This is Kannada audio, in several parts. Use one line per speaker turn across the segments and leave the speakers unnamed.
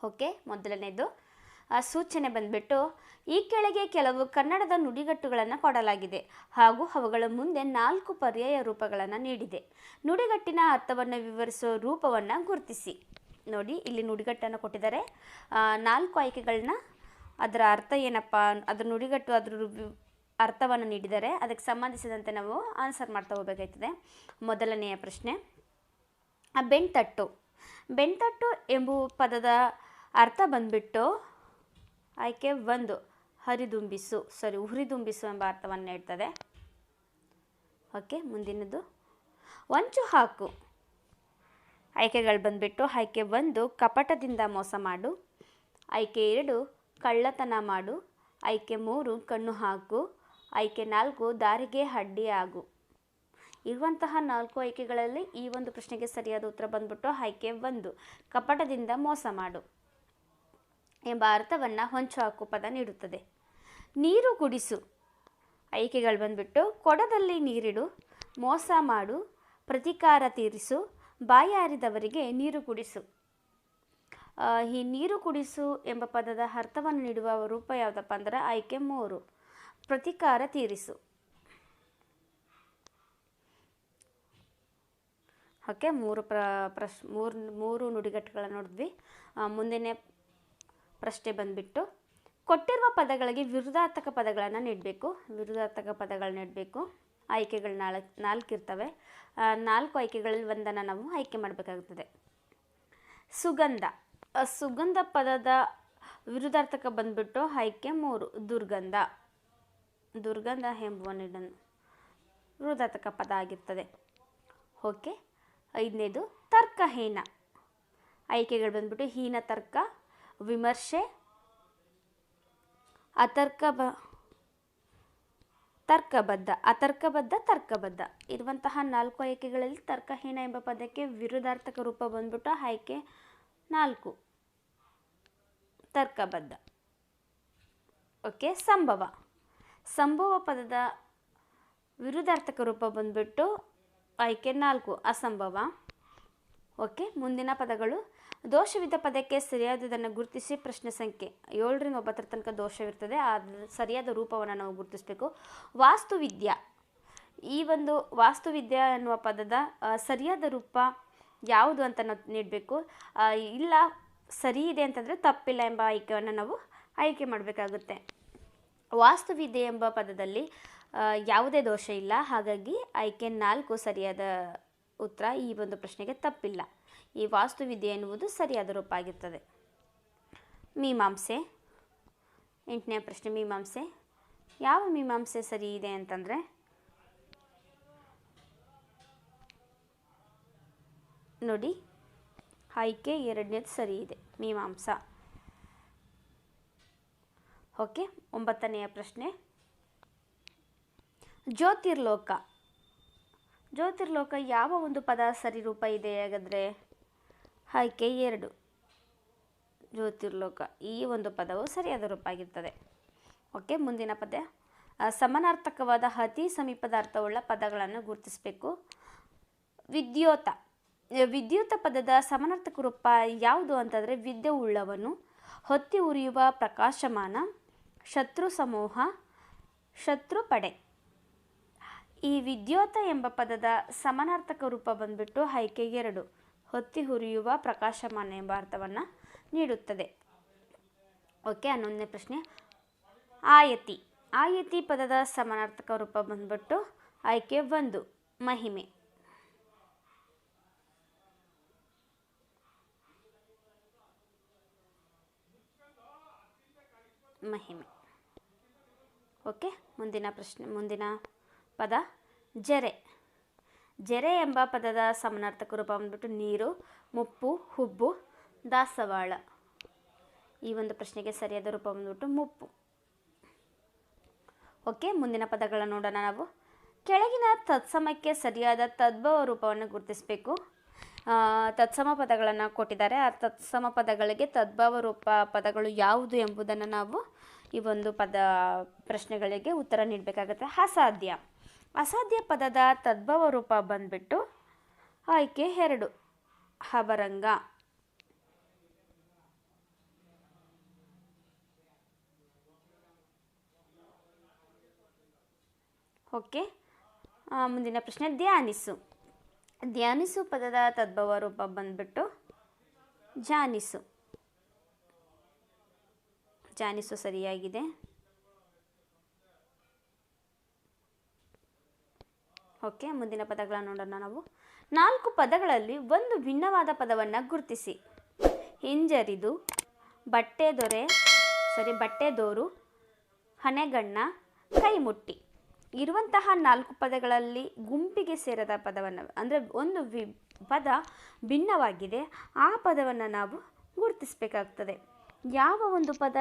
ಓಕೆ, ಮೊದಲನೇದು ಸೂಚನೆ ಬಂದ್ಬಿಟ್ಟು ಈ ಕೆಳಗೆ ಕೆಲವು ಕನ್ನಡದ ನುಡಿಗಟ್ಟುಗಳನ್ನು ಕೊಡಲಾಗಿದೆ ಹಾಗೂ ಅವುಗಳ ಮುಂದೆ 4 ಪರ್ಯಾಯ ರೂಪಗಳನ್ನು ನೀಡಿದೆ. ನುಡಿಗಟ್ಟಿನ ಅರ್ಥವನ್ನು ವಿವರಿಸುವ ರೂಪವನ್ನು ಗುರುತಿಸಿ. ನೋಡಿ, ಇಲ್ಲಿ ನುಡಿಗಟ್ಟನ್ನು ಕೊಟ್ಟಿದ್ದಾರೆ. 4 ಆಯ್ಕೆಗಳನ್ನ ಅದರ ಅರ್ಥ ಏನಪ್ಪ, ಅದರ ನುಡಿಗಟ್ಟು, ಅದರ ಅರ್ಥವನ್ನು ನೀಡಿದ್ದಾರೆ. ಅದಕ್ಕೆ ಸಂಬಂಧಿಸಿದಂತೆ ನಾವು ಆನ್ಸರ್ ಮಾಡ್ತಾ ಹೋಗಬೇಕಾಗ್ತದೆ. ಮೊದಲನೆಯ ಪ್ರಶ್ನೆ, ಬೆಣ್ತಟ್ಟು. ಬೆಣ್ತಟ್ಟು ಎಂಬುವ ಪದದ ಅರ್ಥ ಬಂದ್ಬಿಟ್ಟು ಆಯ್ಕೆ 1 ಹುರಿದುಂಬಿಸು ಎಂಬ ಅರ್ಥವನ್ನು ನೀಡ್ತದೆ. ಓಕೆ, ಮುಂದಿನದು ಹೊಂಚು ಹಾಕು. ಆಯ್ಕೆಗಳು ಬಂದ್ಬಿಟ್ಟು ಆಯ್ಕೆ 1 ಕಪಟದಿಂದ ಮೋಸ ಮಾಡು, ಆಯ್ಕೆ 2 ಕಳ್ಳತನ ಮಾಡು, ಆಯ್ಕೆ 3 ಕಣ್ಣು ಹಾಕು, ಆಯ್ಕೆ 4 ದಾರಿಗೆ ಅಡ್ಡಿ ಆಗು. ಇರುವಂತಹ 4 ಆಯ್ಕೆಗಳಲ್ಲಿ ಈ ಒಂದು ಪ್ರಶ್ನೆಗೆ ಸರಿಯಾದ ಉತ್ತರ ಬಂದ್ಬಿಟ್ಟು ಆಯ್ಕೆ 1 ಕಪಟದಿಂದ ಮೋಸ ಮಾಡು ಎಂಬ ಅರ್ಥವನ್ನು ಹೊಂಚು ಹಾಕು ಪದ ನೀಡುತ್ತದೆ. ನೀರು ಕುಡಿಸು. ಆಯ್ಕೆಗಳು ಬಂದ್ಬಿಟ್ಟು ಕೊಡದಲ್ಲಿ ನೀರಿಡು, ಮೋಸ ಮಾಡು, ಪ್ರತಿಕಾರ ತೀರಿಸು, ಬಾಯಾರಿದವರಿಗೆ ನೀರು ಕುಡಿಸು. ಈ ನೀರು ಕುಡಿಸು ಎಂಬ ಪದದ ಅರ್ಥವನ್ನು ನೀಡುವ ರೂಪ ಯಾವುದಪ್ಪ ಅಂದ್ರೆ ಆಯ್ಕೆ 3 ಪ್ರತಿಕಾರ ತೀರಿಸು. ಓಕೆ, ಮೂರು ನುಡಿಗಟ್ಟುಗಳನ್ನು ನೋಡಿದ್ವಿ. ಮುಂದಿನ ಪ್ರಶ್ನೆ ಬಂದ್ಬಿಟ್ಟು ಕೊಟ್ಟಿರುವ ಪದಗಳಿಗೆ ವಿರುದ್ಧಾರ್ಥಕ ಪದಗಳನ್ನು ನೀಡಬೇಕು. ಆಯ್ಕೆಗಳು 4 ಇರ್ತವೆ. 4 ಆಯ್ಕೆಗಳಲ್ಲಿ ಒಂದನ್ನು ನಾವು ಆಯ್ಕೆ ಮಾಡಬೇಕಾಗುತ್ತದೆ. ಸುಗಂಧ. ಸುಗಂಧ ಪದದ ವಿರುದ್ಧಾರ್ಥಕ ಬಂದ್ಬಿಟ್ಟು ಆಯ್ಕೆ 3 ದುರ್ಗಂಧ. ದುರ್ಗಂಧ ಎಂಬುವ ವಿರುದ್ಧಾರ್ಥಕ ಪದ ಆಗಿರ್ತದೆ. ಓಕೆ, 5ನೇದು ತರ್ಕಹೀನ. ಆಯ್ಕೆಗಳು ಬಂದ್ಬಿಟ್ಟು ಹೀನ ತರ್ಕ, ವಿಮರ್ಶೆ, ತರ್ಕಬದ್ಧ. ಇರುವಂತಹ 4 ಆಯ್ಕೆಗಳಲ್ಲಿ ತರ್ಕಹೀನ ಎಂಬ ಪದಕ್ಕೆ ವಿರುದ್ಧಾರ್ಥಕ ರೂಪ ಬಂದ್ಬಿಟ್ಟು ಆಯ್ಕೆ 4 ತರ್ಕಬದ್ಧ. ಓಕೆ, ಸಂಭವ ಪದದ ವಿರುದ್ಧಾರ್ಥಕ ರೂಪ ಬಂದ್ಬಿಟ್ಟು ಆಯ್ಕೆ 4 ಅಸಂಭವ. ಓಕೆ, ಮುಂದಿನ ಪದಗಳು ದೋಷವಿದ್ದ ಪದಕ್ಕೆ ಸರಿಯಾದದನ್ನು ಗುರುತಿಸಿ. ಪ್ರಶ್ನೆ ಸಂಖ್ಯೆ 7ರಿಂದ 9 ತನಕ ದೋಷವಿರ್ತದೆ. ಸರಿಯಾದ ರೂಪವನ್ನು ನಾವು ಗುರುತಿಸಬೇಕು. ವಾಸ್ತುವಿದ್ಯಾ. ಈ ಒಂದು ವಾಸ್ತುವಿದ್ಯಾ ಎನ್ನುವ ಪದದ ಸರಿಯಾದ ರೂಪ ಯಾವುದು ಅಂತ ನಾವು ನೀಡಬೇಕು. ಇಲ್ಲ ಸರಿ ಇದೆ ಅಂತಂದರೆ ತಪ್ಪಿಲ್ಲ ಎಂಬ ಆಯ್ಕೆಯನ್ನು ನಾವು ಆಯ್ಕೆ ಮಾಡಬೇಕಾಗುತ್ತೆ. ವಾಸ್ತುವಿದ್ಯೆ ಎಂಬ ಪದದಲ್ಲಿ ಯಾವುದೇ ದೋಷ ಇಲ್ಲ, ಹಾಗಾಗಿ ಆಯ್ಕೆ 4 ಸರಿಯಾದ ಉತ್ತರ. ಈ ಒಂದು ಪ್ರಶ್ನೆಗೆ ತಪ್ಪಿಲ್ಲ. ಈ ವಾಸ್ತುವಿದ್ಯೆ ಎನ್ನುವುದು ಸರಿಯಾದ ರೂಪ ಆಗಿರ್ತದೆ. ಮೀಮಾಂಸೆ. 8ನೇ ಪ್ರಶ್ನೆ ಮೀಮಾಂಸೆ. ಯಾವ ಮೀಮಾಂಸೆ ಸರಿ ಇದೆ ಅಂತಂದರೆ ನೋಡಿ, ಆಯ್ಕೆ 2ನೇದು ಸರಿ ಇದೆ, ಮೀಮಾಂಸಾ. ಓಕೆ, 9ನೆಯ ಪ್ರಶ್ನೆ ಜ್ಯೋತಿರ್ಲೋಕ. ಜ್ಯೋತಿರ್ಲೋಕ ಯಾವ ಒಂದು ಪದ ಸರಿ ರೂಪ ಇದೆ ಹಾಗಾದರೆ ಆಯ್ಕೆ 2 ಜ್ಯೋತಿರ್ಲೋಕ. ಈ ಒಂದು ಪದವು ಸರಿಯಾದ ರೂಪ ಆಗಿರ್ತದೆ. ಓಕೆ, ಮುಂದಿನ ಪದ ಸಮಾನಾರ್ಥಕವಾದ ಅತಿ ಸಮೀಪದ ಅರ್ಥವುಳ್ಳ ಪದಗಳನ್ನು ಗುರುತಿಸಬೇಕು. ವಿದ್ಯುತ್ ಪದದ ಸಮಾನಾರ್ಥಕ ರೂಪ ಯಾವುದು ಅಂತಂದರೆ ವಿದ್ಯೆ ಉಳ್ಳವನು, ಹೊತ್ತಿ ಉರಿಯುವ ಪ್ರಕಾಶಮಾನ, ಶತ್ರು ಸಮೂಹ, ಶತ್ರು ಪಡೆ. ಈ ವಿದ್ಯೋತ ಎಂಬ ಪದದ ಸಮಾನಾರ್ಥಕ ರೂಪ ಬಂದ್ಬಿಟ್ಟು ಆಯ್ಕೆ 2 ಹೊತ್ತಿ ಉರಿಯುವ ಪ್ರಕಾಶಮಾನ ಎಂಬ ಅರ್ಥವನ್ನು ನೀಡುತ್ತದೆ. ಓಕೆ, 11ನೇ ಪ್ರಶ್ನೆ ಆಯತಿ ಪದದ ಸಮಾನಾರ್ಥಕ ರೂಪ ಬಂದ್ಬಿಟ್ಟು ಆಯ್ಕೆ 1 ಮಹಿಮೆ. ಓಕೆ, ಮುಂದಿನ ಪದ ಜೆರೆ ಎಂಬ ಪದದ ಸಮಾನಾರ್ಥಕ ರೂಪ ಬಂದ್ಬಿಟ್ಟು ನೀರು, ಮುಪ್ಪು, ಹುಬ್ಬು, ದಾಸವಾಳ. ಈ ಒಂದು ಪ್ರಶ್ನೆಗೆ ಸರಿಯಾದ ರೂಪ ಬಂದ್ಬಿಟ್ಟು ಮುಪ್ಪು. ಓಕೆ, ಮುಂದಿನ ಪದಗಳನ್ನು ನೋಡೋಣ ನಾವು. ಕೆಳಗಿನ ತತ್ಸಮಕ್ಕೆ ಸರಿಯಾದ ತದ್ಭವ ರೂಪವನ್ನು ಗುರುತಿಸಬೇಕು. ತತ್ಸಮ ಪದಗಳನ್ನು ಕೊಟ್ಟಿದ್ದಾರೆ. ಆ ತತ್ಸಮ ಪದಗಳಿಗೆ ತದ್ಭವ ರೂಪ ಪದಗಳು ಯಾವುದು ಎಂಬುದನ್ನು ನಾವು ಈ ಒಂದು ಪ್ರಶ್ನೆಗಳಿಗೆ ಉತ್ತರ ನೀಡಬೇಕಾಗುತ್ತೆ. ಅಸಾಧ್ಯ ಪದದ ತದ್ಭವ ರೂಪ ಬಂದ್ಬಿಟ್ಟು ಆಯ್ಕೆ 2 ಹಬರಂಗ. ಓಕೆ. ಮುಂದಿನ ಪ್ರಶ್ನೆ ಧ್ಯಾನಿಸು. ಧ್ಯಾನಿಸು ಪದದ ತದ್ಭವ ರೂಪ ಬಂದ್ಬಿಟ್ಟು ಜಾನಿಸು. ಜಾನಿಸು ಸರಿಯಾಗಿದೆ. ಓಕೆ, ಮುಂದಿನ ಪದಗಳನ್ನು ನೋಡೋಣ ನಾವು. 4 ಪದಗಳಲ್ಲಿ ಒಂದು ಭಿನ್ನವಾದ ಪದವನ್ನು ಗುರುತಿಸಿ. ಹಿಂಜರಿದು, ಬಟ್ಟೆದೋರು, ಹಣೆಗಣ್ಣ, ಕೈಮುಟ್ಟಿ. ಇರುವಂತಹ 4 ಪದಗಳಲ್ಲಿ ಗುಂಪಿಗೆ ಸೇರದ ಪದವನ್ನು, ಅಂದರೆ ಒಂದು ಪದ ಭಿನ್ನವಾಗಿದೆ, ಆ ಪದವನ್ನು ನಾವು ಗುರುತಿಸಬೇಕಾಗ್ತದೆ. ಯಾವ ಒಂದು ಪದ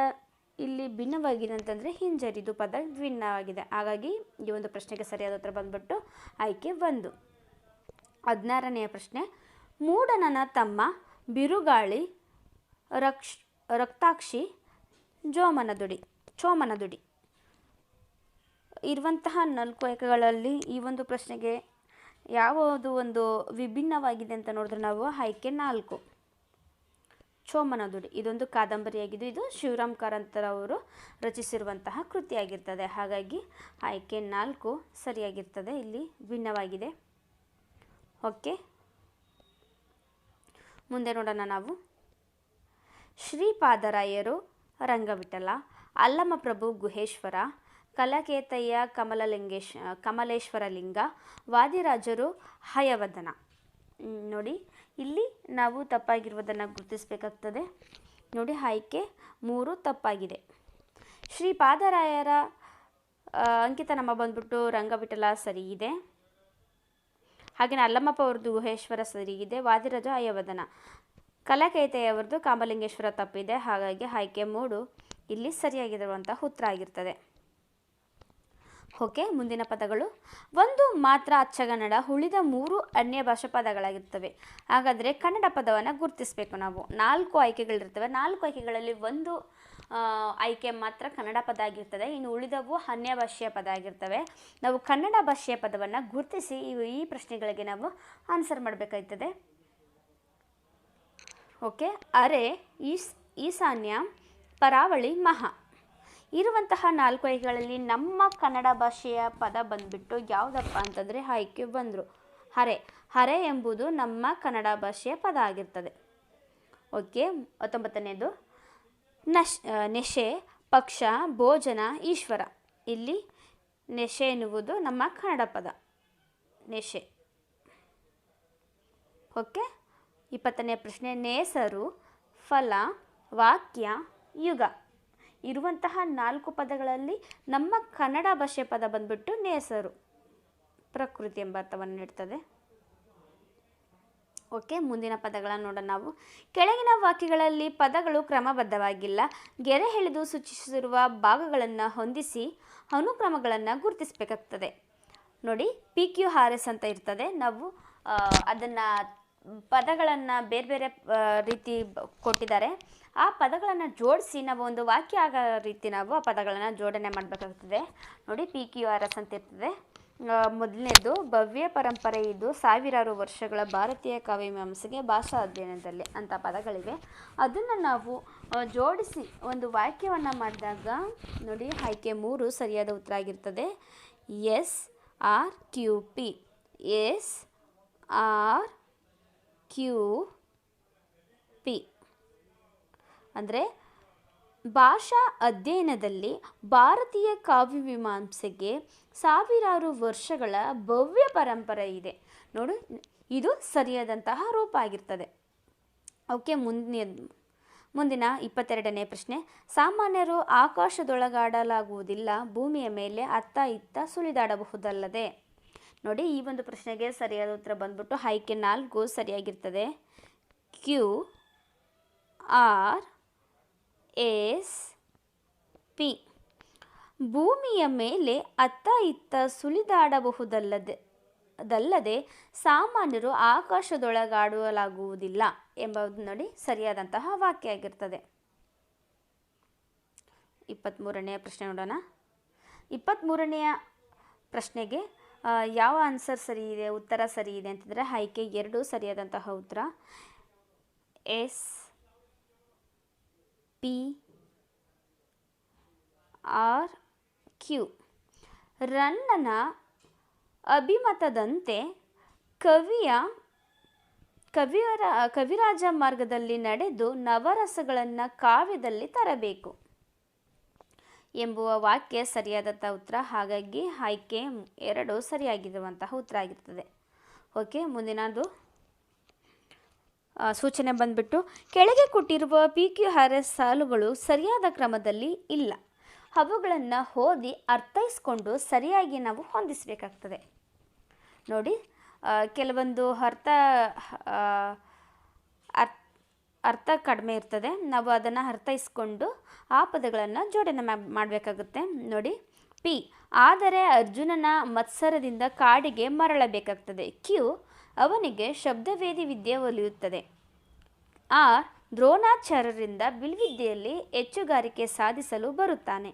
ಇಲ್ಲಿ ಭಿನ್ನವಾಗಿದೆ ಅಂತಂದರೆ ಹಿಂಜರಿದು ಪದ ಭಿನ್ನವಾಗಿದೆ. ಹಾಗಾಗಿ ಈ ಒಂದು ಪ್ರಶ್ನೆಗೆ ಸರಿಯಾದ ಉತ್ತರ ಬಂದ್ಬಿಟ್ಟು ಆಯ್ಕೆ 1. 16ನೆಯ ಪ್ರಶ್ನೆ. ಮೂಡಣನ ತಮ್ಮ ಬಿರುಗಾಳಿ, ರಕ್ತಾಕ್ಷಿ, ಚೋಮನದುಡಿ. ಇರುವಂತಹ 4 ಆಯ್ಕೆಗಳಲ್ಲಿ ಈ ಒಂದು ಪ್ರಶ್ನೆಗೆ ಯಾವುದು ಒಂದು ವಿಭಿನ್ನವಾಗಿದೆ ಅಂತ ನೋಡಿದ್ರೆ ನಾವು ಆಯ್ಕೆ 4 ಚೋಮನದುಡಿ. ಇದೊಂದು ಕಾದಂಬರಿಯಾಗಿದ್ದು ಇದು ಶಿವರಾಮ್ ಕಾರಂತರ ಅವರು ರಚಿಸಿರುವಂತಹ ಕೃತಿಯಾಗಿರ್ತದೆ. ಹಾಗಾಗಿ ಆಯ್ಕೆ 4 ಸರಿಯಾಗಿರ್ತದೆ, ಇಲ್ಲಿ ಭಿನ್ನವಾಗಿದೆ. ಓಕೆ, ಮುಂದೆ ನೋಡೋಣ ನಾವು. ಶ್ರೀಪಾದರಾಯರು ರಂಗವಿಠಲ, ಅಲ್ಲಮಪ್ರಭು ಗುಹೇಶ್ವರ, ಕಲಕೇತಯ್ಯ ಕಮಲೇಶ್ವರ ಲಿಂಗ, ವಾದಿರಾಜರು ಹಯವದನ. ನೋಡಿ, ಇಲ್ಲಿ ನಾವು ತಪ್ಪಾಗಿರುವುದನ್ನು ಗುರುತಿಸಬೇಕಾಗ್ತದೆ. ನೋಡಿ, ಆಯ್ಕೆ 3 ತಪ್ಪಾಗಿದೆ. ಶ್ರೀಪಾದರಾಯರ ಅಂಕಿತ ನಮ್ಮ ಬಂದ್ಬಿಟ್ಟು ರಂಗವಿಠಲ ಸರಿ ಇದೆ. ಹಾಗೆಯೇ ಅಲ್ಲಮಪ್ಪ ಅವ್ರದ್ದು ಗುಹೇಶ್ವರ ಸರಿ ಇದೆ. ವಾದಿರಾಜ ಹಯವದನ, ಕಲಕೇತಯ್ಯವರದ್ದು ಕಾಮಲಿಂಗೇಶ್ವರ ತಪ್ಪಿದೆ. ಹಾಗಾಗಿ ಆಯ್ಕೆ 3 ಇಲ್ಲಿ ಸರಿಯಾಗಿರುವಂತಹ ಉತ್ತರ ಆಗಿರ್ತದೆ. ಓಕೆ, ಮುಂದಿನ ಪದಗಳು. ಒಂದು ಮಾತ್ರ ಅಚ್ಚಗನ್ನಡ, ಉಳಿದ 3 ಅನ್ಯ ಭಾಷಾ ಪದಗಳಾಗಿರ್ತವೆ. ಹಾಗಾದರೆ ಕನ್ನಡ ಪದವನ್ನು ಗುರುತಿಸಬೇಕು ನಾವು. 4 ಆಯ್ಕೆಗಳಿರ್ತವೆ. 4 ಆಯ್ಕೆಗಳಲ್ಲಿ ಒಂದು ಆಯ್ಕೆ ಮಾತ್ರ ಕನ್ನಡ ಪದ ಆಗಿರ್ತದೆ, ಇನ್ನು ಉಳಿದವು ಅನ್ಯ ಭಾಷೆಯ ಪದ ಆಗಿರ್ತವೆ. ನಾವು ಕನ್ನಡ ಭಾಷೆಯ ಪದವನ್ನು ಗುರುತಿಸಿ ಈ ಪ್ರಶ್ನೆಗಳಿಗೆ ನಾವು ಆನ್ಸರ್ ಮಾಡಬೇಕಾಗ್ತದೆ. ಓಕೆ, ಅರೆ, ಈಶಾನ್ಯ, ಕರಾವಳಿ, ಮಹಾ. ಇರುವಂತಹ 4 ಆಯ್ಕೆಗಳಲ್ಲಿ ನಮ್ಮ ಕನ್ನಡ ಭಾಷೆಯ ಪದ ಬಂದ್ಬಿಟ್ಟು ಯಾವುದಪ್ಪ ಅಂತಂದರೆ ಆಯ್ಕೆ 1 ಹರೆ ಎಂಬುದು ನಮ್ಮ ಕನ್ನಡ ಭಾಷೆಯ ಪದ ಆಗಿರ್ತದೆ. ಓಕೆ, 19ನೇದು ನೆಶೆ, ಪಕ್ಷ, ಭೋಜನ, ಈಶ್ವರ. ಇಲ್ಲಿ ನೆಶೆ ಎನ್ನುವುದು ನಮ್ಮ ಕನ್ನಡ ಪದ, ನೆಶೆ. ಓಕೆ, 20ನೇ ಪ್ರಶ್ನೆ ನೇಸರು, ಫಲ, ವಾಕ್ಯ, ಯುಗ. ಇರುವಂತಹ 4 ಪದಗಳಲ್ಲಿ ನಮ್ಮ ಕನ್ನಡ ಭಾಷೆ ಪದ ಬಂದ್ಬಿಟ್ಟು ನೇಸರು, ಪ್ರಕೃತಿ ಎಂಬ ಅರ್ಥವನ್ನು ನೀಡ್ತದೆ. ಓಕೆ, ಮುಂದಿನ ಪದಗಳನ್ನು ನೋಡೋಣ ನಾವು. ಕೆಳಗಿನ ವಾಕ್ಯಗಳಲ್ಲಿ ಪದಗಳು ಕ್ರಮಬದ್ಧವಾಗಿಲ್ಲ, ಗೆರೆ ಎಳೆದು ಸೂಚಿಸಿರುವ ಭಾಗಗಳನ್ನು ಹೊಂದಿಸಿ ಅನುಕ್ರಮಗಳನ್ನು ಗುರುತಿಸಬೇಕಾಗ್ತದೆ. ನೋಡಿ, PQRS ಅಂತ ಇರ್ತದೆ. ನಾವು ಅದನ್ನು ಪದಗಳನ್ನು ಬೇರೆ ಬೇರೆ ರೀತಿ ಕೊಟ್ಟಿದ್ದಾರೆ. ಆ ಪದಗಳನ್ನು ಜೋಡಿಸಿ ನಾವು ಒಂದು ವಾಕ್ಯ ಆಗೋ ರೀತಿ ನಾವು ಆ ಪದಗಳನ್ನು ಜೋಡಣೆ ಮಾಡಬೇಕಾಗ್ತದೆ. ನೋಡಿ, PQRS ಅಂತ ಇರ್ತದೆ. ಮೊದಲನೇದು ಭವ್ಯ ಪರಂಪರೆ, ಇದು ಸಾವಿರಾರು ವರ್ಷಗಳ ಭಾರತೀಯ ಕಾವ್ಯಮೀಮಾಂಸೆಗೆ ಭಾಷಾ ಅಧ್ಯಯನದಲ್ಲಿ ಅಂತ ಪದಗಳಿವೆ. ಅದನ್ನು ನಾವು ಜೋಡಿಸಿ ಒಂದು ವಾಕ್ಯವನ್ನು ಮಾಡಿದಾಗ ನೋಡಿ ಆಯ್ಕೆ 3 ಸರಿಯಾದ ಉತ್ತರ ಆಗಿರ್ತದೆ. SRQP, SRQP ಅಂದರೆ ಭಾಷಾ ಅಧ್ಯಯನದಲ್ಲಿ ಭಾರತೀಯ ಕಾವ್ಯಮೀಮಾಂಸೆಗೆ ಸಾವಿರಾರು ವರ್ಷಗಳ ಭವ್ಯ ಪರಂಪರೆ ಇದೆ. ನೋಡಿ, ಇದು ಸರಿಯಾದಂತಹ ರೂಪ ಆಗಿರ್ತದೆ. ಓಕೆ, ಮುಂದಿನ 22ನೇ ಪ್ರಶ್ನೆ. ಸಾಮಾನ್ಯರು ಆಕಾಶದೊಳಗಾಡಲಾಗುವುದಿಲ್ಲ, ಭೂಮಿಯ ಮೇಲೆ ಅತ್ತ ಇತ್ತ ಸುಳಿದಾಡಬಹುದಲ್ಲದೆ. ನೋಡಿ, ಈ ಒಂದು ಪ್ರಶ್ನೆಗೆ ಸರಿಯಾದ ಉತ್ತರ ಬಂದ್ಬಿಟ್ಟು ಆಯ್ಕೆ 4 ಸರಿಯಾಗಿರ್ತದೆ. QRSP. ಭೂಮಿಯ ಮೇಲೆ ಅತ್ತ ಇತ್ತ ಸುಳಿದಾಡಬಹುದಲ್ಲದೆ ಸಾಮಾನ್ಯರು ಆಕಾಶದೊಳಗಾಡಲಾಗುವುದಿಲ್ಲ ಎಂಬುದು ನೋಡಿ ಸರಿಯಾದಂತಹ ವಾಕ್ಯ ಆಗಿರ್ತದೆ. 23ನೇ ಪ್ರಶ್ನೆ ನೋಡೋಣ. 23ನೆಯ ಪ್ರಶ್ನೆಗೆ ಯಾವ ಆನ್ಸರ್ ಸರಿ ಇದೆ, ಉತ್ತರ ಸರಿ ಇದೆ ಅಂತಂದರೆ ಆಯ್ಕೆ 2 ಸರಿಯಾದಂತಹ ಉತ್ತರ. SPRQ. ರನ್ನನ ಅಭಿಮತದಂತೆ ಕವಿರಾಜ ಮಾರ್ಗದಲ್ಲಿ ನಡೆದು ನವರಸಗಳನ್ನು ಕಾವ್ಯದಲ್ಲಿ ತರಬೇಕು ಎಂಬುವ ವಾಕ್ಯ ಸರಿಯಾದಂಥ ಉತ್ತರ. ಹಾಗಾಗಿ ಆಯ್ಕೆ 2 ಸರಿಯಾಗಿರುವಂತಹ ಉತ್ತರ ಆಗಿರ್ತದೆ. ಓಕೆ, ಮುಂದಿನದು ಸೂಚನೆ ಬಂದ್ಬಿಟ್ಟು ಕೆಳಗೆ ಕೊಟ್ಟಿರುವ PQRS ಸಾಲುಗಳು ಸರಿಯಾದ ಕ್ರಮದಲ್ಲಿ ಇಲ್ಲ. ಅವುಗಳನ್ನು ಓದಿ ಅರ್ಥೈಸ್ಕೊಂಡು ಸರಿಯಾಗಿ ನಾವು ಹೊಂದಿಸಬೇಕಾಗ್ತದೆ. ನೋಡಿ, ಕೆಲವೊಂದು ಅರ್ಥ ಕಡಿಮೆ ಇರ್ತದೆ. ನಾವು ಅದನ್ನು ಅರ್ಥೈಸ್ಕೊಂಡು ಆ ಪದಗಳನ್ನು ಜೋಡಣೆ ಮಾಡಬೇಕಾಗುತ್ತೆ. ನೋಡಿ, P ಆದರೆ ಅರ್ಜುನನ ಮತ್ಸರದಿಂದ ಕಾಡಿಗೆ ಮರಳಬೇಕಾಗ್ತದೆ. Q ಅವನಿಗೆ ಶಬ್ದವೇದಿ ವಿದ್ಯೆ ಒಲಿಯುತ್ತದೆ. R ದ್ರೋಣಾಚಾರ್ಯರಿಂದ ಬಿಲ್ವಿದ್ಯೆಯಲ್ಲಿ ಹೆಚ್ಚುಗಾರಿಕೆ ಸಾಧಿಸಲು ಬರುತ್ತಾನೆ.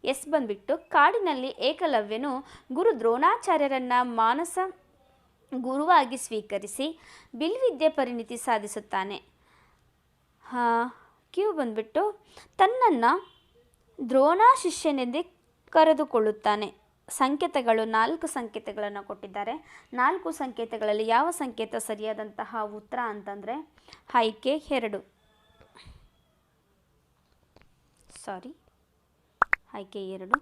S ಬಂದ್ಬಿಟ್ಟು ಕಾಡಿನಲ್ಲಿ ಏಕಲವ್ಯನು ಗುರು ದ್ರೋಣಾಚಾರ್ಯರನ್ನು ಮಾನಸ ಗುರುವಾಗಿ ಸ್ವೀಕರಿಸಿ ಬಿಲ್ವಿದ್ಯೆ ಪರಿಣಿತಿ ಸಾಧಿಸುತ್ತಾನೆ. Q ಬಂದ್ಬಿಟ್ಟು ತನ್ನನ್ನು ದ್ರೋಣ ಶಿಷ್ಯನೆಂದೇ ಕರೆದುಕೊಳ್ಳುತ್ತಾನೆ. ಸಂಕೇತಗಳು 4 ಸಂಕೇತಗಳನ್ನು ಕೊಟ್ಟಿದ್ದಾರೆ. 4 ಸಂಕೇತಗಳಲ್ಲಿ ಯಾವ ಸಂಕೇತ ಸರಿಯಾದಂತಹ ಉತ್ತರ ಅಂತಂದರೆ ಆಯ್ಕೆ 2. ಆಯ್ಕೆ 2.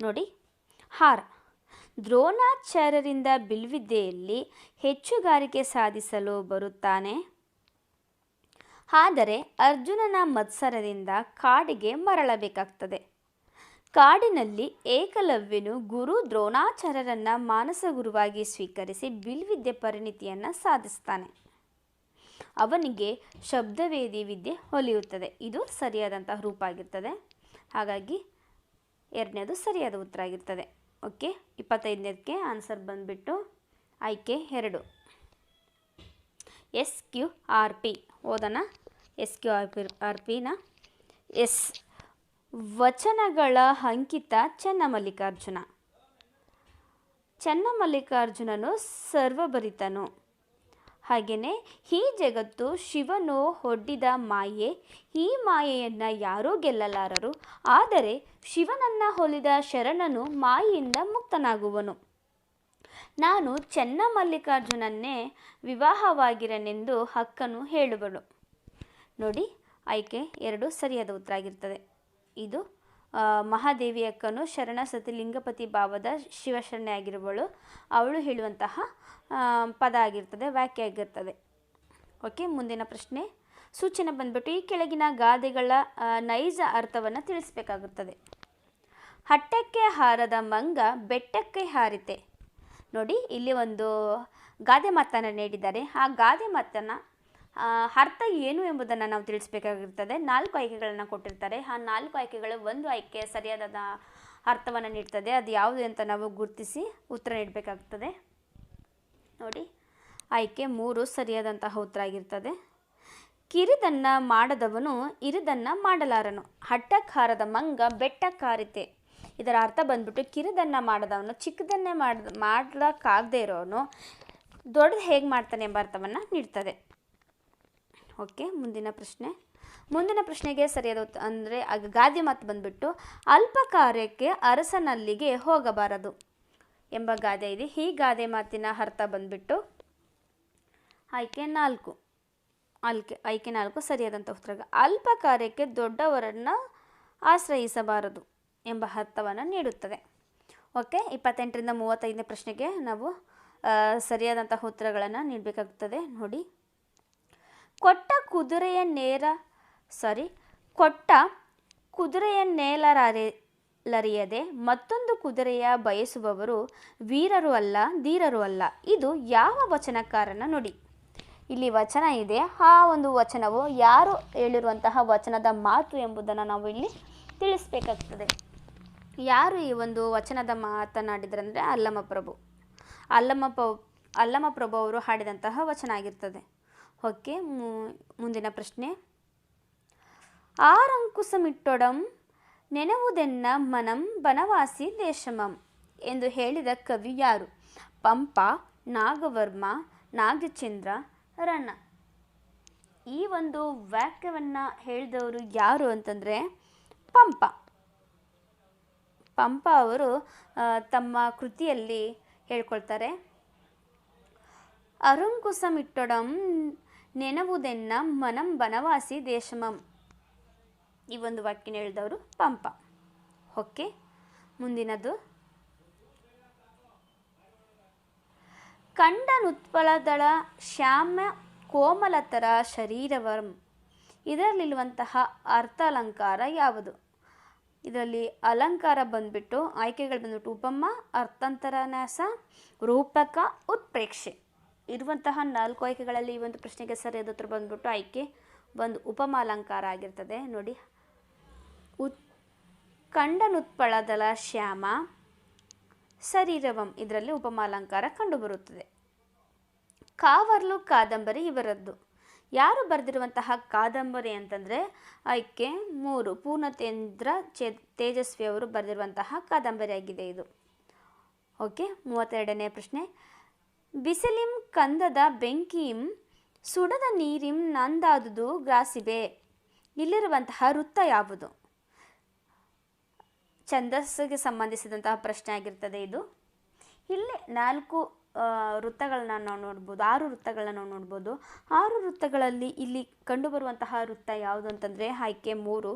ನೋಡಿ, ಹಾರ ದ್ರೋಣಾಚಾರ್ಯರಿಂದ ಬಿಲ್ವಿದ್ಯೆಯಲ್ಲಿ ಹೆಚ್ಚುಗಾರಿಕೆ ಸಾಧಿಸಲು ಬರುತ್ತಾನೆ. ಆದರೆ ಅರ್ಜುನನ ಮತ್ಸರದಿಂದ ಕಾಡಿಗೆ ಮರಳಬೇಕಾಗ್ತದೆ. ಕಾಡಿನಲ್ಲಿ ಏಕಲವ್ಯನು ಗುರು ದ್ರೋಣಾಚಾರ್ಯರನ್ನು ಮಾನಸ ಗುರುವಾಗಿ ಸ್ವೀಕರಿಸಿ ಬಿಲ್ವಿದ್ಯೆ ಪರಿಣಿತಿಯನ್ನು ಸಾಧಿಸ್ತಾನೆ. ಅವನಿಗೆ ಶಬ್ದವೇದಿ ವಿದ್ಯೆ ಒಲಿಯುತ್ತದೆ. ಇದು ಸರಿಯಾದಂತಹ ರೂಪ ಆಗಿರ್ತದೆ. ಹಾಗಾಗಿ 2ನೇದು ಸರಿಯಾದ ಉತ್ತರ ಆಗಿರ್ತದೆ. ಓಕೆ, 25ನೇದಕ್ಕೆ ಆನ್ಸರ್ ಬಂದುಬಿಟ್ಟು ಆಯ್ಕೆ 2. SQRP ಓದೋಣ. SQRPನ ಎಸ್ ವಚನಗಳ ಅಂಕಿತ ಚನ್ನಮಲ್ಲಿಕಾರ್ಜುನ. ಚನ್ನಮಲ್ಲಿಕಾರ್ಜುನನು ಸರ್ವಭರಿತನು. ಹಾಗೆಯೇ ಈ ಜಗತ್ತು ಶಿವನು ಒಡ್ಡಿದ ಮಾಯೆ. ಈ ಮಾಯೆಯನ್ನು ಯಾರೂ ಗೆಲ್ಲಲಾರರು. ಆದರೆ ಶಿವನನ್ನು ಒಲಿದ ಶರಣನು ಮಾಯೆಯಿಂದ ಮುಕ್ತನಾಗುವನು. ನಾನು ಚನ್ನಮಲ್ಲಿಕಾರ್ಜುನನ್ನೇ ವಿವಾಹವಾಗಿರನೆಂದು ಅಕ್ಕನು ಹೇಳುವಳು. ನೋಡಿ, ಆಯ್ಕೆ 2 ಸರಿಯಾದ ಉತ್ತರ ಆಗಿರ್ತದೆ. ಇದು ಮಹಾದೇವಿ ಅಕ್ಕನು ಶರಣ ಸತಿ ಲಿಂಗಪತಿ ಭಾವದ ಶಿವಶರಣೆ ಆಗಿರುವಳು. ಅವಳು ಹೇಳುವಂತಹ ಪದ ಆಗಿರ್ತದೆ, ವಾಕ್ಯ ಆಗಿರ್ತದೆ. ಓಕೆ, ಮುಂದಿನ ಪ್ರಶ್ನೆ. ಸೂಚನೆ ಬಂದ್ಬಿಟ್ಟು ಈ ಕೆಳಗಿನ ಗಾದೆಗಳ ನೈಜ ಅರ್ಥವನ್ನು ತಿಳಿಸಬೇಕಾಗುತ್ತದೆ. ಹಟ್ಟಕ್ಕೆ ಹಾರದ ಮಂಗ ಬೆಟ್ಟಕ್ಕೆ ಹಾರಿತೆ. ನೋಡಿ, ಇಲ್ಲಿ ಒಂದು ಗಾದೆ ಮಾತನ್ನು ನೀಡಿದ್ದಾರೆ. ಆ ಗಾದೆ ಮಾತನ್ನು ಅರ್ಥ ಏನು ಎಂಬುದನ್ನು ನಾವು ತಿಳಿಸಬೇಕಾಗಿರ್ತದೆ. 4 ಆಯ್ಕೆಗಳನ್ನು ಕೊಟ್ಟಿರ್ತಾರೆ. ಆ 4 ಆಯ್ಕೆಗಳು ಒಂದು ಆಯ್ಕೆ ಸರಿಯಾದ ಅರ್ಥವನ್ನು ನೀಡ್ತದೆ. ಅದು ಯಾವುದು ಅಂತ ನಾವು ಗುರುತಿಸಿ ಉತ್ತರ ನೀಡಬೇಕಾಗ್ತದೆ. ನೋಡಿ, ಆಯ್ಕೆ 3 ಸರಿಯಾದಂತಹ ಉತ್ತರ ಆಗಿರ್ತದೆ. ಕಿರಿದನ್ನು ಮಾಡದವನು ಇರಿದನ್ನು ಮಾಡಲಾರನು. ಹಟ್ಟಕ್ಕೆ ಹಾರದ ಮಂಗ ಬೆಟ್ಟಕ್ಕೆ ಹಾರಿತೆ. ಇದರ ಅರ್ಥ ಬಂದ್ಬಿಟ್ಟು ಕಿರಿದನ್ನು ಮಾಡದವನು ಚಿಕ್ಕದನ್ನೇ ಮಾಡಕ್ಕಾಗದೇ ಇರೋನು ದೊಡ್ಡದು ಹೇಗೆ ಮಾಡ್ತಾನೆ ಎಂಬ ಅರ್ಥವನ್ನು ನೀಡ್ತದೆ. ಓಕೆ, ಮುಂದಿನ ಪ್ರಶ್ನೆಗೆ ಸರಿಯಾದ ಉತ್ತರ ಅಂದರೆ ಗಾದೆ ಮಾತು ಬಂದ್ಬಿಟ್ಟು ಅಲ್ಪ ಕಾರ್ಯಕ್ಕೆ ಅರಸನಲ್ಲಿಗೆ ಹೋಗಬಾರದು ಎಂಬ ಗಾದೆ ಇದೆ. ಈ ಗಾದೆ ಮಾತಿನ ಅರ್ಥ ಬಂದ್ಬಿಟ್ಟು ಆಯ್ಕೆ 4 ಸರಿಯಾದಂಥ ಉತ್ತರ. ಅಲ್ಪ ಕಾರ್ಯಕ್ಕೆ ದೊಡ್ಡವರನ್ನು ಆಶ್ರಯಿಸಬಾರದು ಎಂಬ ಅರ್ಥವನ್ನು ನೀಡುತ್ತದೆ. ಓಕೆ, 28ರಿಂದ 35ನೇ ಪ್ರಶ್ನೆಗೆ ನಾವು ಸರಿಯಾದಂತಹ ಉತ್ತರಗಳನ್ನು ನೀಡಬೇಕಾಗುತ್ತದೆ. ನೋಡಿ, ಕೊಟ್ಟ ಕುದುರೆಯನ್ನೇಲರಿಯದೆ ಮತ್ತೊಂದು ಕುದುರೆಯ ಬಯಸುವವರು ವೀರರು ಅಲ್ಲ, ಧೀರರು ಅಲ್ಲ. ಇದು ಯಾವ ವಚನಕಾರನ ನುಡಿ? ಇಲ್ಲಿ ವಚನ ಇದೆ. ಆ ಒಂದು ವಚನವು ಯಾರು ಹೇಳಿರುವಂತಹ ವಚನದ ಮಾತು ಎಂಬುದನ್ನು ನಾವು ಇಲ್ಲಿ ತಿಳಿಸಬೇಕಾಗ್ತದೆ. ಯಾರು ಈ ಒಂದು ವಚನದ ಮಾತನಾಡಿದ್ರಂದರೆ ಅಲ್ಲಮ ಪ್ರಭು ಅವರು ಹಾಡಿದಂತಹ ವಚನ ಆಗಿರ್ತದೆ. ಓಕೆ, ಮುಂದಿನ ಪ್ರಶ್ನೆ. ಆರಂಕುಸಮಿಟ್ಟೊಡಂ ನೆನವುದೆನ್ನ ಮನಂ ಬನವಾಸಿ ದೇಶಮಂ ಎಂದು ಹೇಳಿದ ಕವಿ ಯಾರು? ಪಂಪ, ನಾಗವರ್ಮ, ನಾಗಚಂದ್ರ, ರನ್ನ. ಈ ಒಂದು ವಾಕ್ಯವನ್ನು ಹೇಳಿದವರು ಯಾರು ಅಂತಂದರೆ ಪಂಪ. ಪಂಪ ಅವರು ತಮ್ಮ ಕೃತಿಯಲ್ಲಿ ಹೇಳ್ಕೊಳ್ತಾರೆ, ಅರುಂಕುಸಮಿಟ್ಟೊಡಂ ನೆನವುದೆನ್ನ ಮನಂ ಬನವಾಸಿ ದೇಶಮಂ. ಈ ಒಂದು ವಾಕ್ಯನ ಹೇಳಿದವರು ಪಂಪ. ಓಕೆ, ಮುಂದಿನದು, ಕಂಡನುತ್ಪಲದಳ ಶ್ಯಾಮ ಕೋಮಲತರ ಶರೀರವಂ. ಇದರಲ್ಲಿರುವಂತಹ ಅರ್ಥ ಅಲಂಕಾರ ಯಾವುದು? ಇದರಲ್ಲಿ ಅಲಂಕಾರ ಬಂದ್ಬಿಟ್ಟು ಆಯ್ಕೆಗಳು ಬಂದ್ಬಿಟ್ಟು ಉಪಮ, ಅರ್ಥಾಂತರನ್ಯಾಸ, ರೂಪಕ, ಉತ್ಪ್ರೇಕ್ಷೆ ಇರುವಂತಹ 4 ಆಯ್ಕೆಗಳಲ್ಲಿ ಈ ಒಂದು ಪ್ರಶ್ನೆಗೆ ಸರಿಯಾದ ಉತ್ತರ ಬಂದ್ಬಿಟ್ಟು ಆಯ್ಕೆ ಒಂದು ಉಪಮ ಅಲಂಕಾರ ಆಗಿರ್ತದೆ. ನೋಡಿ, ಕಂಡನುತ್ಪಳದಳ ಶ್ಯಾಮ ಶರೀರವಂ ಇದರಲ್ಲಿ ಉಪಮ ಅಲಂಕಾರ ಕಂಡುಬರುತ್ತದೆ. ಕಾವರ್ಲು ಕಾದಂಬರಿ ಇವರದ್ದು. ಯಾರು ಬರೆದಿರುವಂತಹ ಕಾದಂಬರಿ ಅಂತಂದರೆ ಆಯ್ಕೆ 3 ಪೂರ್ಣಚಂದ್ರ ತೇಜಸ್ವಿ ಅವರು ಬರೆದಿರುವಂತಹ ಕಾದಂಬರಿಯಾಗಿದೆ ಇದು. ಓಕೆ, 32ನೇ ಪ್ರಶ್ನೆ, ಬಿಸಿಲಿಂ ಕಂದದ ಬೆಂಕಿಂ ಸುಡದ ನೀರಿಂ ನಂದಾದುದು ಗ್ರಾಸಿಬೆ. ಇಲ್ಲಿರುವಂತಹ ವೃತ್ತ ಯಾವುದು? ಛಂದಸ್ಸಿಗೆ ಸಂಬಂಧಿಸಿದಂತಹ ಪ್ರಶ್ನೆ ಆಗಿರ್ತದೆ ಇದು. ಇಲ್ಲಿ 4 ವೃತ್ತಗಳನ್ನ ನಾವು ನೋಡ್ಬೋದು, 6 ವೃತ್ತಗಳನ್ನ ನಾವು ನೋಡ್ಬೋದು. 6 ವೃತ್ತಗಳಲ್ಲಿ ಇಲ್ಲಿ ಕಂಡುಬರುವಂತಹ ವೃತ್ತ ಯಾವುದು ಅಂತಂದರೆ ಆಯ್ಕೆ 3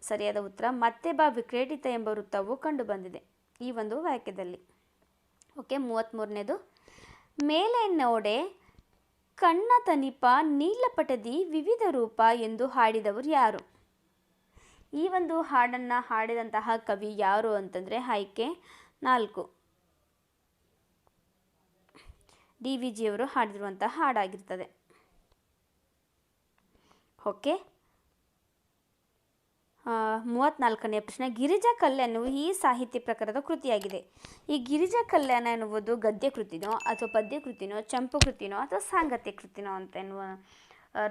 ಸರಿಯಾದ ಉತ್ತರ. ಮತ್ತೆ ಬಾ ವಿಕ್ರೇಟಿತ ಎಂಬ ವೃತ್ತವು ಕಂಡುಬಂದಿದೆ ಈ ಒಂದು ವಾಕ್ಯದಲ್ಲಿ. ಓಕೆ, 33ನೇದು, ಮೇಲೆ ನೋಡೆ ಕಣ್ಣ ತನಿಪ ನೀಲಪಟದಿ ವಿವಿಧ ರೂಪ ಎಂದು ಹಾಡಿದವರು ಯಾರು? ಈ ಒಂದು ಹಾಡನ್ನು ಹಾಡಿದಂತಹ ಕವಿ ಯಾರು ಅಂತಂದರೆ ಆಯ್ಕೆ 4 DVG ಅವರು ಹಾಡಿರುವಂತಹ ಹಾಡಾಗಿರ್ತದೆ. ಓಕೆ, 34ನೇ ಪ್ರಶ್ನೆ, ಗಿರಿಜಾ ಕಲ್ಯಾಣವು ಈ ಸಾಹಿತ್ಯ ಪ್ರಕಾರದ ಕೃತಿಯಾಗಿದೆ. ಈ ಗಿರಿಜಾ ಕಲ್ಯಾಣ ಎನ್ನುವುದು ಗದ್ಯ ಕೃತಿನೋ ಅಥವಾ ಪದ್ಯ ಕೃತಿನೋ, ಚಂಪು ಕೃತಿನೋ ಅಥವಾ ಸಾಂಗತ್ಯ ಕೃತಿನೋ ಅಂತ ಎನ್ನುವ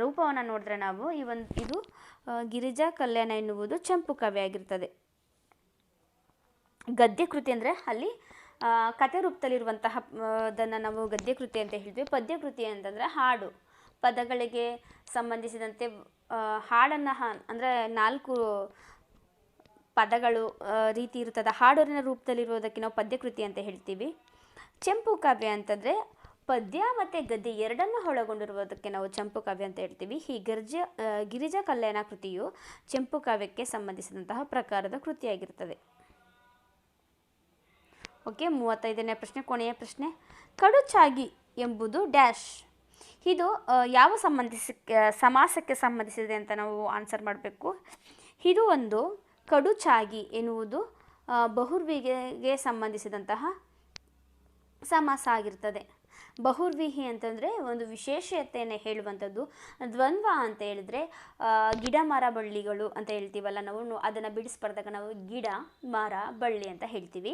ರೂಪವನ್ನು ನೋಡಿದ್ರೆ ನಾವು ಇದು ಗಿರಿಜಾ ಕಲ್ಯಾಣ ಎನ್ನುವುದು ಚಂಪು ಕಾವ್ಯ ಆಗಿರ್ತದೆ. ಗದ್ಯ ಕೃತಿ ಅಂದರೆ ಅಲ್ಲಿ ಕಥೆ ರೂಪದಲ್ಲಿರುವಂತಹ ಅದನ್ನು ನಾವು ಗದ್ಯ ಕೃತಿ ಅಂತ ಹೇಳ್ತೀವಿ. ಪದ್ಯ ಕೃತಿ ಅಂತಂದರೆ ಹಾಡು, ಪದಗಳಿಗೆ ಸಂಬಂಧಿಸಿದಂತೆ ಹಾಡನ್ನು ಅಂದರೆ 4 ಪದಗಳು ರೀತಿ ಇರ್ತದೆ, ಹಾಡೋರಿನ ರೂಪದಲ್ಲಿರೋದಕ್ಕೆ ನಾವು ಪದ್ಯ ಕೃತಿ ಅಂತ ಹೇಳ್ತೀವಿ. ಚಂಪು ಕಾವ್ಯ ಅಂತಂದರೆ ಪದ್ಯ ಮತ್ತು ಗದ್ಯ ಎರಡನ್ನು ಒಳಗೊಂಡಿರುವುದಕ್ಕೆ ನಾವು ಚಂಪು ಕಾವ್ಯ ಅಂತ ಹೇಳ್ತೀವಿ. ಈ ಗಿರಿಜಾ ಕಲ್ಯಾಣ ಕೃತಿಯು ಚಂಪು ಕಾವ್ಯಕ್ಕೆ ಸಂಬಂಧಿಸಿದಂತಹ ಪ್ರಕಾರದ ಕೃತಿಯಾಗಿರ್ತದೆ. ಓಕೆ, 35ನೇ ಪ್ರಶ್ನೆ, ಕೊನೆಯ ಪ್ರಶ್ನೆ, ಕಡುಚಾಗಿ ಎಂಬುದು ಡ್ಯಾಶ್. ಇದು ಯಾವ ಸಮಾಸಕ್ಕೆ ಸಂಬಂಧಿಸಿದೆ ಅಂತ ನಾವು ಆನ್ಸರ್ ಮಾಡಬೇಕು. ಇದು ಒಂದು ಕಡುಚಾಗಿ ಎನ್ನುವುದು ಬಹುರ್ವಿಗೆ ಸಂಬಂಧಿಸಿದಂತಹ ಸಮಾಸ ಆಗಿರ್ತದೆ. ಬಹುರ್ವಿಹಿ ಅಂತಂದರೆ ಒಂದು ವಿಶೇಷತೆಯನ್ನು ಹೇಳುವಂಥದ್ದು. ದ್ವಂದ್ವ ಅಂತ ಹೇಳಿದ್ರೆ ಗಿಡ ಮರ ಬಳ್ಳಿಗಳು ಅಂತ ಹೇಳ್ತೀವಲ್ಲ ನಾವು, ಅದನ್ನು ಬಿಡಿಸ್ಬಾರ್ದಾಗ ನಾವು ಗಿಡ ಮರ ಬಳ್ಳಿ ಅಂತ ಹೇಳ್ತೀವಿ.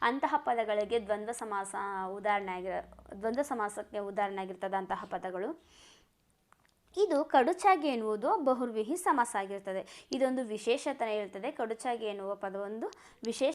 ಅಂತಹ ಪದಗಳಿಗೆ ದ್ವಂದ್ವ ಸಮಾಸಕ್ಕೆ ಉದಾಹರಣೆ ಆಗಿರ್ತದೆ ಅಂತಹ ಪದಗಳು. ಇದು ಕಡುಚಾಗಿ ಎನ್ನುವುದು ಬಹುರ್ವಿಹಿ ಸಮಾಸ ಆಗಿರ್ತದೆ. ಇದೊಂದು ವಿಶೇಷತೆ ಹೇಳ್ತದೆ. ಕಡುಚಾಗಿ ಎನ್ನುವ ಪದವೊಂದು ವಿಶೇಷ